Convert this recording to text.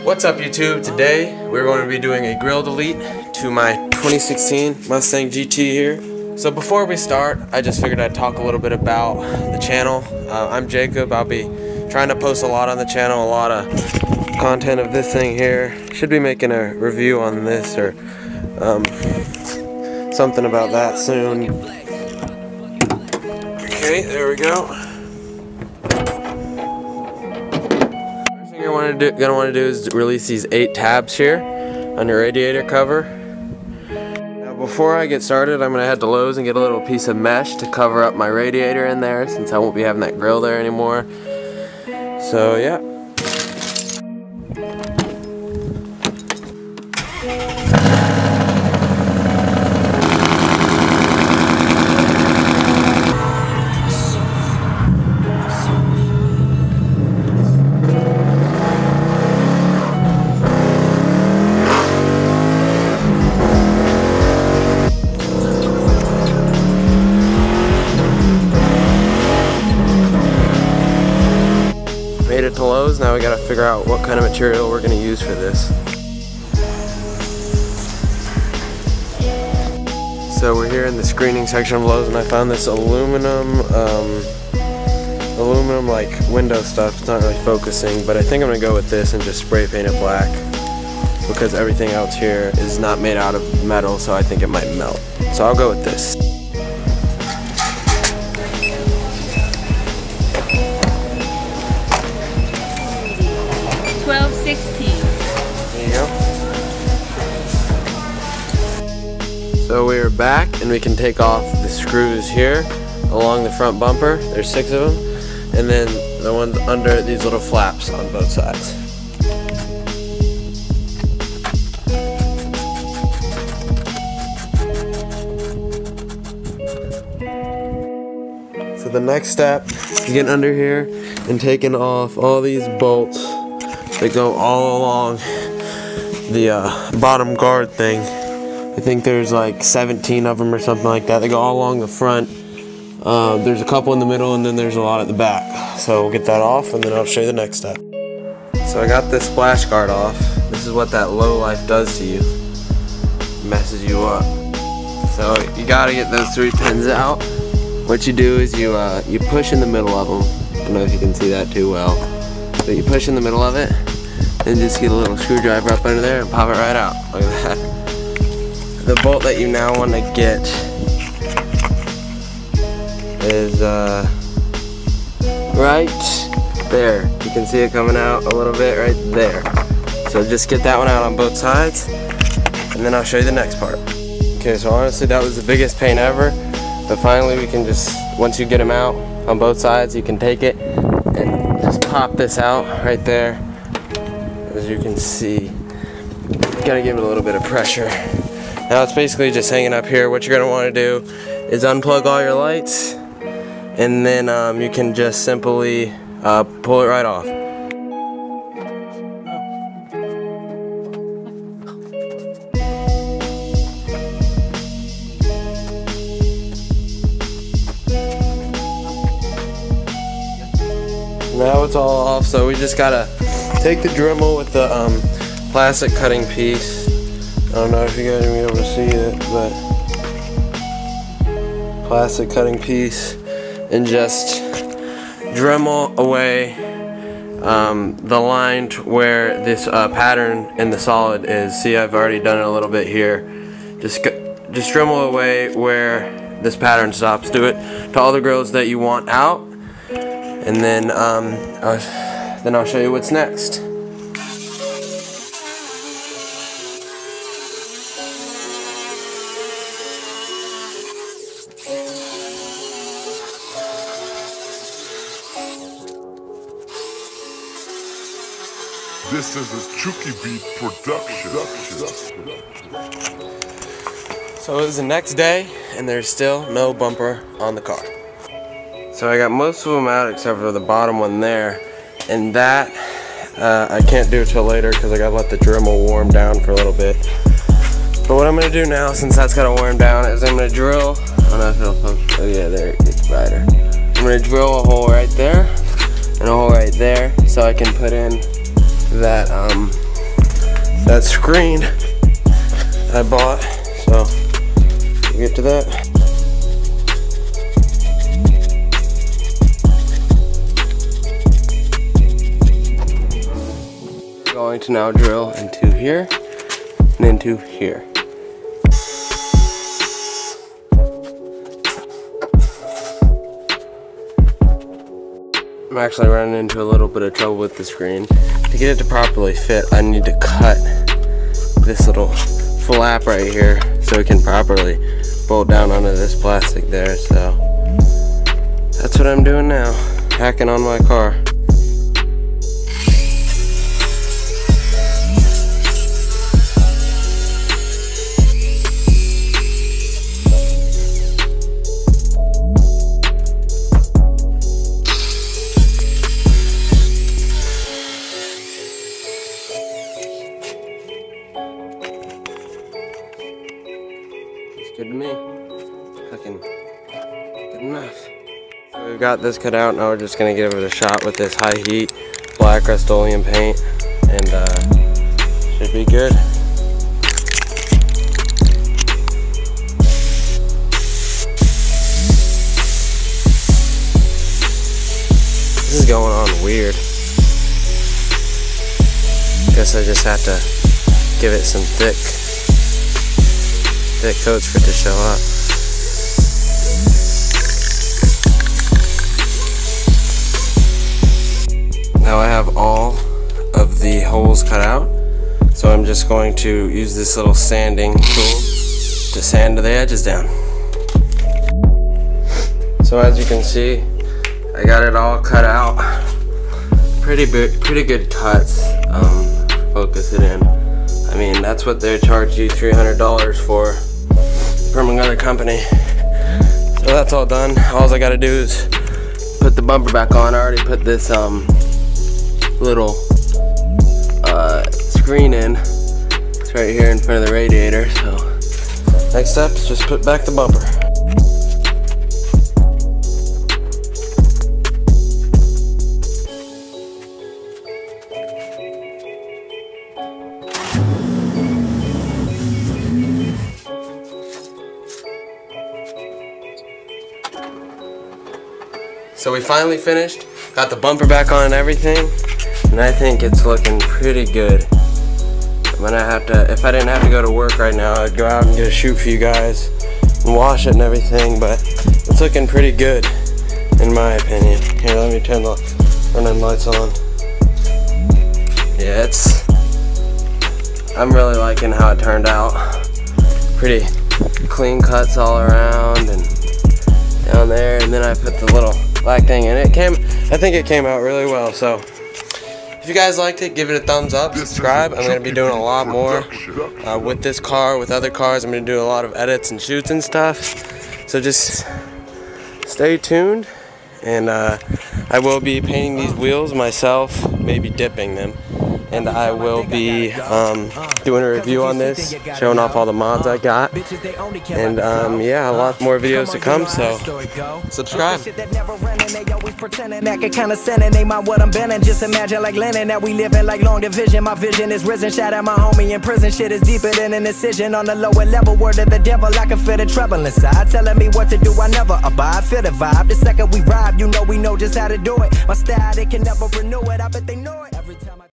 What's up YouTube? Today we're going to be doing a grill delete to my 2016 Mustang GT here. So before we start, I just figured I'd talk a little bit about the channel. I'm Jacob. I'll be trying to post a lot on the channel, a lot of content of this thing here. Should be making a review on this or something about that soon. Okay, there we go. You're gonna want to do is release these 8 tabs here on your radiator cover. Now before I get started, I'm gonna head to Lowe's and get a little piece of mesh to cover up my radiator in there, since I won't be having that grill there anymore. So yeah. Made it to Lowe's. Now we gotta figure out what kind of material we're gonna use for this. So we're here in the screening section of Lowe's, and I found this aluminum like window stuff. It's not really focusing, but I think I'm gonna go with this and just spray paint it black, because everything else here is not made out of metal, so I think it might melt. So I'll go with this. There you go. So we are back, and we can take off the screws here along the front bumper. There's 6 of them, and then the ones under these little flaps on both sides. So the next step is getting under here and taking off all these bolts that go all along the bottom guard thing. I think there's like 17 of them or something like that. They go all along the front. There's a couple in the middle, and then there's a lot at the back. So we'll get that off, and then I'll show you the next step. So I got this splash guard off. This is what that low life does to you. It messes you up. So you gotta get those 3 pins out. What you do is you push in the middle of them. I don't know if you can see that too well, but you push in the middle of it, and just get a little screwdriver up under there and pop it right out. Look at that. The bolt that you now want to get is right there. You can see it coming out a little bit right there. So just get that one out on both sides, and then I'll show you the next part. Okay, so honestly that was the biggest pain ever, but finally we can just, once you get them out on both sides, you can take it and just pop this out right there. As you can see, you gotta give it a little bit of pressure. Now it's basically just hanging up here. What you're gonna want to do is unplug all your lights, and then you can just simply pull it right off. Now it's all off, so we just gotta take the Dremel with the plastic cutting piece. I don't know if you guys are gonna be able to see it, but plastic cutting piece, and just Dremel away the line where this pattern in the solid is. See, I've already done it a little bit here. Just Dremel away where this pattern stops. Do it to all the grills that you want out, and then I'll show you what's next. This is a Chucky Beat production. So it was the next day, and there's still no bumper on the car. So I got most of them out except for the bottom one there, and that I can't do till later because I gotta let the Dremel warm down for a little bit. But what I'm gonna do now, since that's gotta warm down, is I'm gonna drill. I don't know if it'll focus. Oh yeah, there it gets brighter. I'm gonna drill a hole right there and a hole right there, so I can put in that that screen I bought. So we'll get to that. Going to now drill into here and into here. I'm actually running into a little bit of trouble with the screen. To get it to properly fit, I need to cut this little flap right here so it can properly bolt down onto this plastic there. So that's what I'm doing now, hacking on my car. Good to me. Fucking good enough. So we've got this cut out. Now we're just gonna give it a shot with this high heat black Rust-Oleum paint, and should be good. This is going on weird. Guess I just have to give it some thick coats for it to show up. Now I have all of the holes cut out, so I'm just going to use this little sanding tool to sand the edges down. So as you can see, I got it all cut out. Pretty good cuts. Focus it in. I mean, that's what they charge you $300 for from another company. So that's all done. All I gotta do is put the bumper back on. I already put this little screen in. It's right here in front of the radiator. So next step is just put back the bumper. So we finally finished, got the bumper back on and everything, and I think it's looking pretty good. I'm gonna have to, if I didn't have to go to work right now, I'd go out and get a shoot for you guys and wash it and everything, but it's looking pretty good in my opinion. Here, let me turn the running lights on. Yeah, I'm really liking how it turned out. Pretty clean cuts all around and down there, and then I put the little black thing in it. I think it came out really well. So if you guys liked it, give it a thumbs up, subscribe. I'm going to be doing a lot more with this car, with other cars. I'm going to do a lot of edits and shoots and stuff. So just stay tuned, and I will be painting these wheels myself, maybe dipping them. And I will be doing a review on this, showing off all the mods I got. And yeah, a lot more videos to come, so subscribe. What I'm bending, just imagine like Lennon that we living like long division. My vision is risen, shout out my homie in prison. Shit is deeper than an incision on the lower level. Word of the devil, I can feel the trouble inside, telling me what to do. I never abide, feel the vibe. The second we ride, you know we know just how to do it. My style, they can never renew it. I bet they know it.